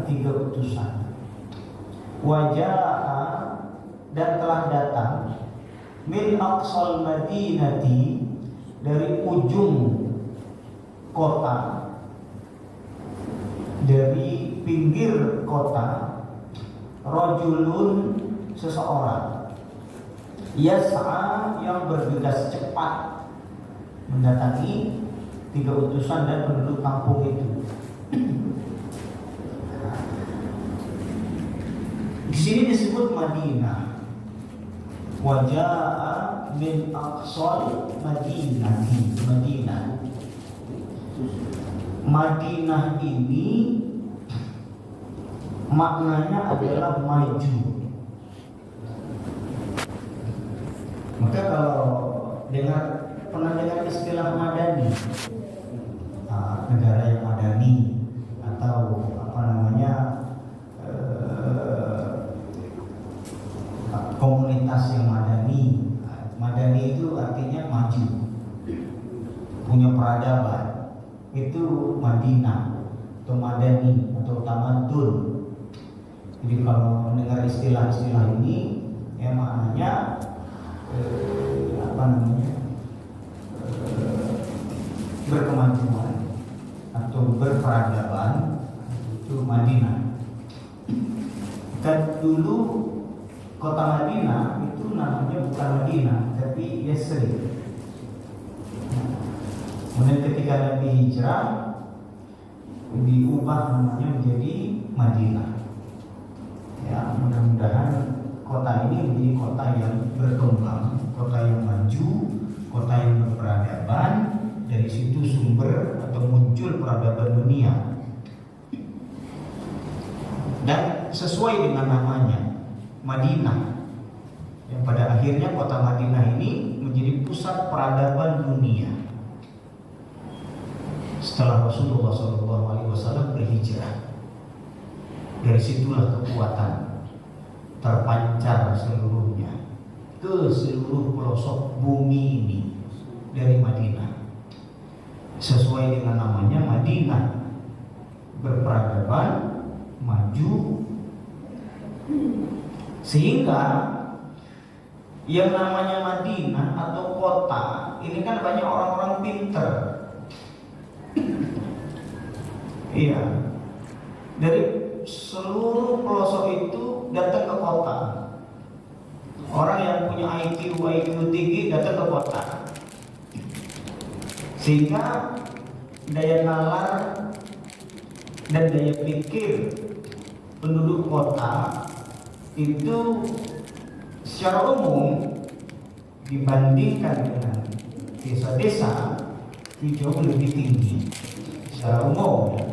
tiga utusan. Waja'a, dan telah datang min aqsal madinati, dari ujung kota, dari pinggir kota, rajulun, seseorang, yas'a, yang bergegas cepat mendatangi tiga utusan dan penduduk kampung itu. Di sini disebut Madinah. Waja'a min aqsal madinati. Madinah ini maknanya adalah maju. Maka kalau pernah dengar istilah madani, negara yang madani, atau komunitas yang madani. Madani itu artinya maju, punya peradaban. Itu Madinah atau madani atau tamadun. Jadi kalau mendengar istilah-istilah ini, ya maknanya berkemajuan atau berperadaban, itu Madinah. Dan dulu kota Madinah itu namanya bukan Madinah, tapi Yasrib. Kemudian ketika Nabi hijrah, diubah namanya menjadi Madinah. Ya, mudah-mudahan kota ini menjadi kota yang berkembang, kota yang maju, kota yang berperadaban. Dari situ sumber atau muncul peradaban dunia. Dan sesuai dengan namanya, Madinah, yang pada akhirnya kota Madinah ini menjadi pusat peradaban dunia setelah Rasulullah SAW berhijrah. Dari situlah kekuatan terpancar seluruhnya ke seluruh pelosok bumi ini dari Madinah. Sesuai dengan namanya, Madinah, berperadaban, maju. Sehingga yang namanya Madinah atau kota ini kan banyak orang-orang pinter. Iya, dari seluruh pelosok itu datang ke kota. Orang yang punya IQ tinggi datang ke kota. Sehingga daya nalar dan daya pikir penduduk kota itu secara umum dibandingkan dengan desa-desa itu jauh lebih tinggi secara umum, ya.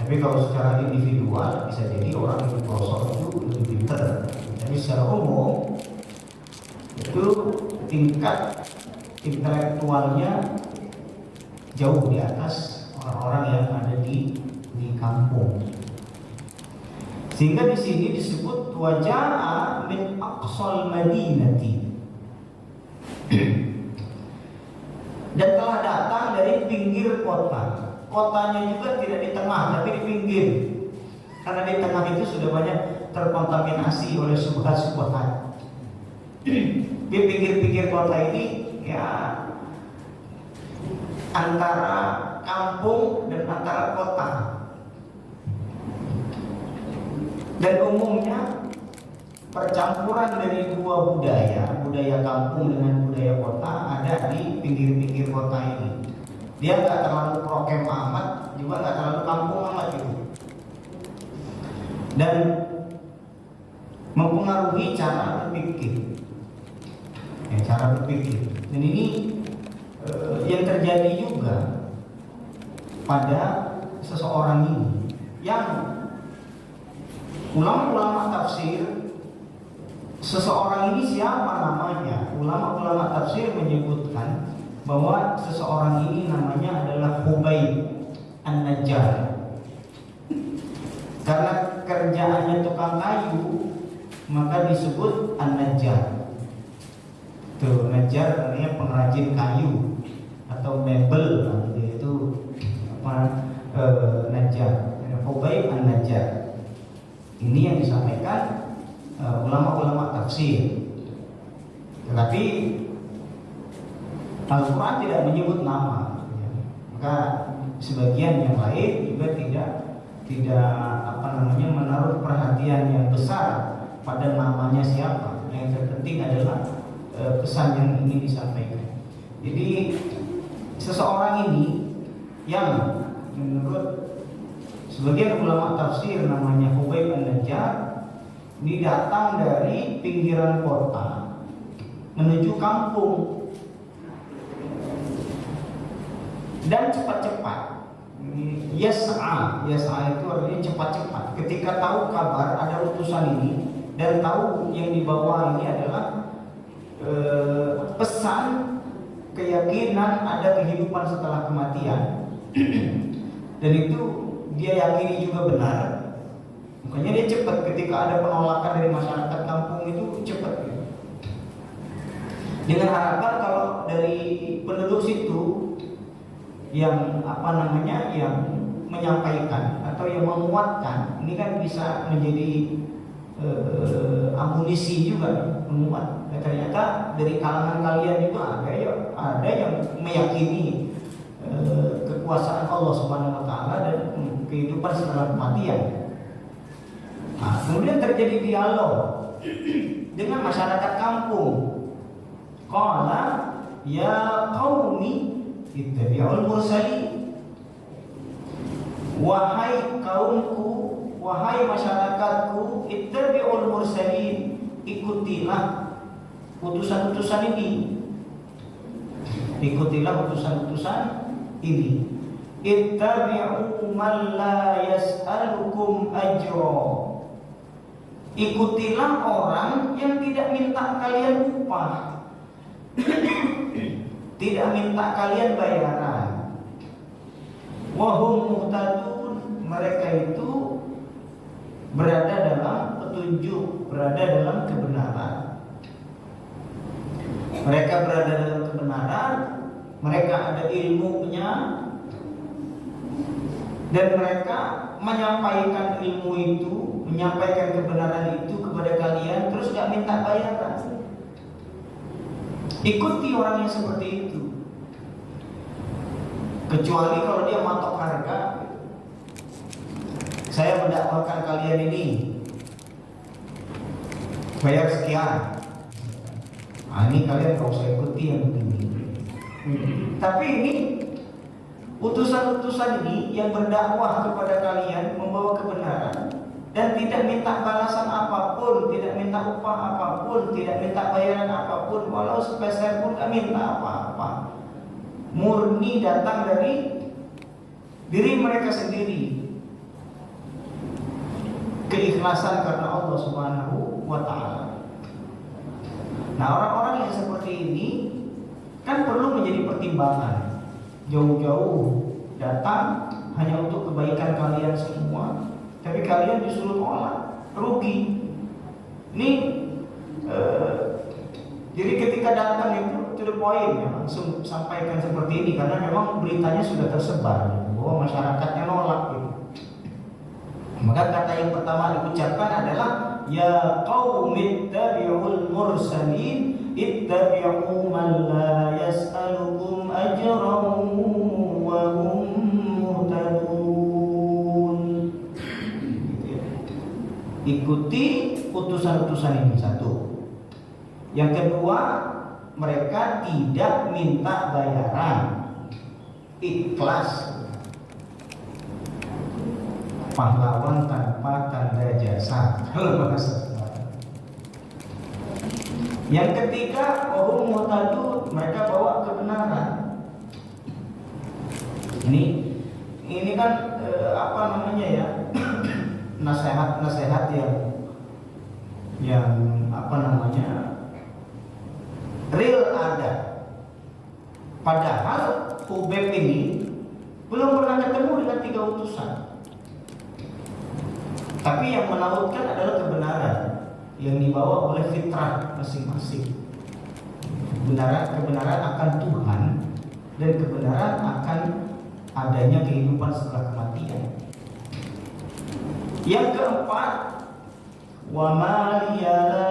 Tapi kalau secara individual bisa jadi orang di pelosok itu lebih pintar. Tapi secara umum itu tingkat intelektualnya jauh di atas orang-orang yang ada di kampung. Sehingga di sini disebut waja'a min aqsal madinati. Dan telah datang dari pinggir kota. Kotanya juga tidak di tengah, tapi di pinggir. Karena di tengah itu sudah banyak terkontaminasi oleh subhat-subhat. Di pinggir-pinggir kota ini, ya, antara kampung dan antara kota. Dan umumnya percampuran dari dua budaya kampung dengan budaya kota ada di pinggir-pinggir kota ini. Dia nggak terlalu prokem amat, juga nggak terlalu kampung amat gitu. Dan mempengaruhi cara berpikir. Cara berpikir. Dan ini yang terjadi juga pada seseorang ini, yang ulama-ulama tafsir, seseorang ini siapa namanya? Ulama-ulama tafsir menyebutkan bahwa seseorang ini namanya adalah Hubayb An-Najjar. Karena kerjaannya tukang kayu, maka disebut An-Najjar. Tuh, Najjar artinya pengrajin kayu atau mebel, itu apa? Najjar. Hubayb An-Najjar. Ini yang disampaikan ulama-ulama tafsir. Tetapi Al-Quran tidak menyebut nama, ya. Maka sebagian yang lain juga tidak menaruh perhatian yang besar pada namanya siapa. Yang terpenting adalah pesan yang ingin disampaikan. Jadi seseorang ini yang menurut sebagian ulama tafsir namanya Khubayb an-Najjar, ini datang dari pinggiran kota menuju kampung dan cepat-cepat. Yas'a itu artinya cepat-cepat. Ketika tahu kabar ada utusan ini dan tahu yang dibawa ini adalah pesan keyakinan ada kehidupan setelah kematian, dan itu dia yakini juga benar, makanya dia cepat. Ketika ada penolakan dari masyarakat kampung itu cepat, dengan harapan kalau dari penduduk situ yang yang menyampaikan atau yang menguatkan, ini kan bisa menjadi amunisi juga menguat. Ternyata dari kalangan kalian juga ada yang meyakini kekuasaan Allah Subhanahu wa taala dan kehidupan setelah kematian. Nah, kemudian terjadi dialog dengan masyarakat kampung. Qala ya qaumi ittabi'ul mursalin. Wahai kaumku, wahai masyarakatku, ittabi'ul mursalin, ikutilah utusan-utusan ini. Ikutilah utusan-utusan ini. Ittabi'u man la yas'alukum ajra. Ikutilah orang yang tidak minta kalian upah, tidak minta kalian bayaran. Wahum muhtadun, mereka itu berada dalam petunjuk, berada dalam kebenaran. Mereka berada dalam kebenaran, mereka ada ilmunya, dan mereka menyampaikan ilmu itu, menyampaikan kebenaran itu kepada kalian, terus gak minta bayaran. Ikuti orang yang seperti itu. Kecuali kalau dia matok harga. Saya mendakwakan kalian ini, bayar sekian. Nah, ini kalian gak usah ikuti yang begini. Tapi ini utusan-utusan ini yang berdakwah kepada kalian, membawa kebenaran dan tidak minta balasan apapun, tidak minta upah apapun, tidak minta bayaran apapun, walau sepeser pun gak minta apa-apa. Murni datang dari diri mereka sendiri, keikhlasan karena Allah Subhanahu wa ta'ala. Nah, orang-orang yang seperti ini kan perlu menjadi pertimbangan. Jauh-jauh datang hanya untuk kebaikan kalian semua, tapi kalian disuruh tolak, rugi. Ini jadi ketika datang itu to the point, ya, langsung sampaikan seperti ini karena memang beritanya sudah tersebar bahwa masyarakatnya nolak gitu. Maka kata yang pertama diucapkan adalah ya qaumi ittabi'ul mursalin ittabi'u man la yas'alukum ajran wa hum muhtadun. Ikuti utusan-utusan ini, satu. Yang kedua, mereka tidak minta bayaran, ikhlas. Pahlawan tanpa tanda jasa. Yang ketiga, wahum muhtadun, mereka bawa kebenaran. Ini kan nasihat-nasihat yang real ada. Padahal Khubayb ini belum pernah ketemu dengan 3 utusan. Tapi yang menautkan adalah kebenaran yang dibawa oleh fitrah masing-masing. Kebenaran akan Tuhan dan kebenaran akan adanya kehidupan setelah kematian. Yang keempat, Wa ma liya la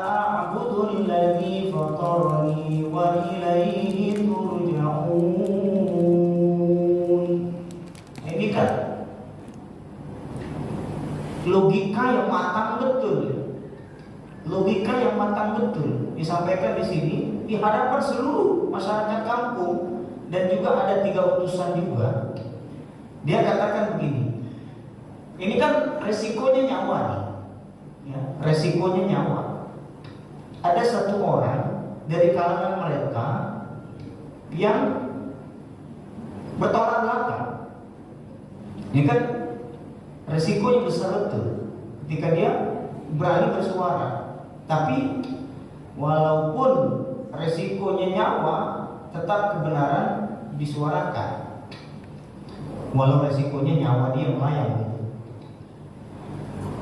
a'budu alladhi fatarani wa ilaihi turja'un. Ini kan logika yang matang betul. Logika yang matang betul disampaikan di sini di hadapan seluruh masyarakat kampung, dan juga ada 3 utusan juga. Dia katakan begini, ini kan resikonya nyawa nih, ya, resikonya nyawa. Ada satu orang dari kalangan mereka yang bertolak belakang. Ini kan resikonya besar betul ketika dia berani bersuara. Tapi walaupun resikonya nyawa, tetap kebenaran disuarakan. Walau resikonya nyawa dia melayang.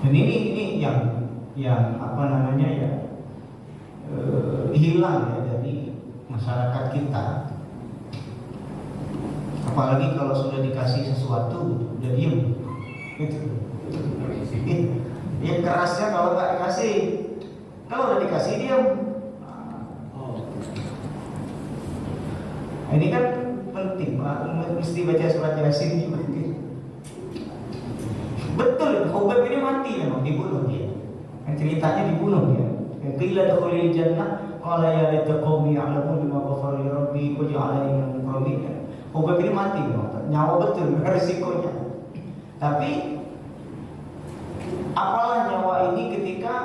Dan ini yang apa namanya ya, hilang ya dari masyarakat kita. Apalagi kalau sudah dikasih sesuatu udah diem. Ya kerasnya kalau nggak dikasih. Kalau udah dikasih diam. Ini kan penting, mesti baca surat Yasin juga. Betul, Khubayb ini mati memang, dibunuh dia. Ceritanya dibunuh dia. Qila dukhulil jannah qala ya laita qaumi ya'lamun bima ghafara li rabbi wa ja'alani minal mukarramin. Khubayb ini mati memang, nyawa betul resikonya. Tapi apalah nyawa ini ketika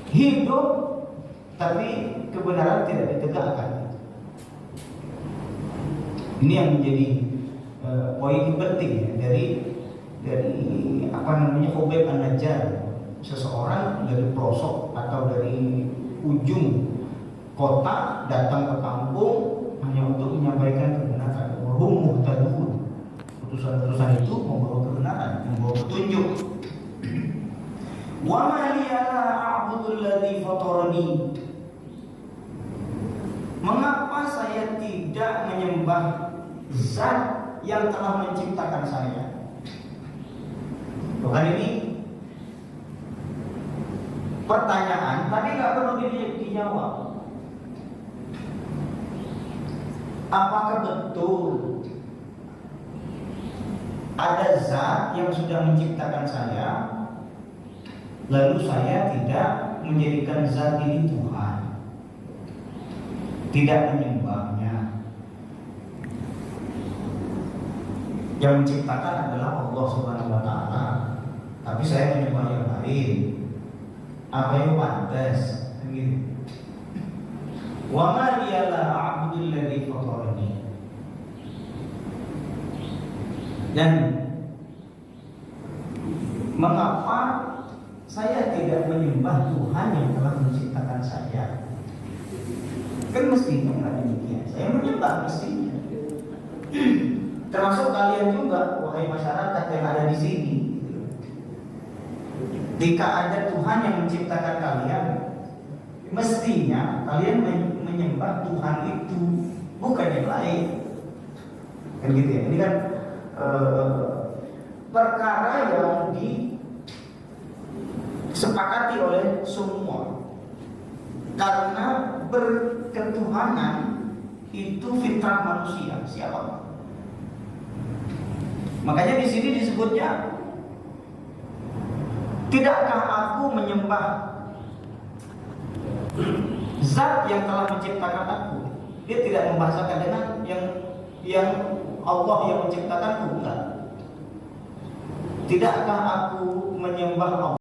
hidup tapi kebenaran tidak ditegakkan. Ini yang menjadi poin penting ya, dari apa namanya Khubayb An-Najjar, seseorang dari pelosok atau dari ujung kota datang ke kampung hanya untuk menyampaikan kebenaran. Wahum muhtadun. Utusan-utusan itu membawa kebenaran, membawa petunjuk. Wa ma liya la a'budu alladhi fatarani. Mengapa saya tidak menyembah Zat yang telah menciptakan saya? Bukan ini pertanyaan, tapi nggak perlu dijawab. Apakah betul ada zat yang sudah menciptakan saya, lalu saya tidak menjadikan zat ini Tuhan, tidak menyembahnya? Yang menciptakan adalah Allah Subhanahu wa Ta'ala, tapi saya menyembah yang lain. Apa yang pantas? Begitu. Wa ma liya la a'budu alladhi fatarani. Dan mengapa saya tidak menyembah Tuhan yang telah menciptakan saya? Kan mestinya nggak demikian. Saya menyembah mestinya. Termasuk kalian juga, wahai masyarakat yang ada di sini. Jika ada Tuhan yang menciptakan kalian, mestinya kalian menyembah Tuhan itu, bukan yang lain. Kan gitu ya. Ini kan perkara yang disepakati oleh semua. Karena berketuhanan itu fitrah manusia, siapa? Makanya di sini disebutnya, tidakkah aku menyembah Zat yang telah menciptakan aku? Dia tidak membahasakan dengan yang Allah yang menciptakanku, enggak. Tidakkah aku menyembah Allah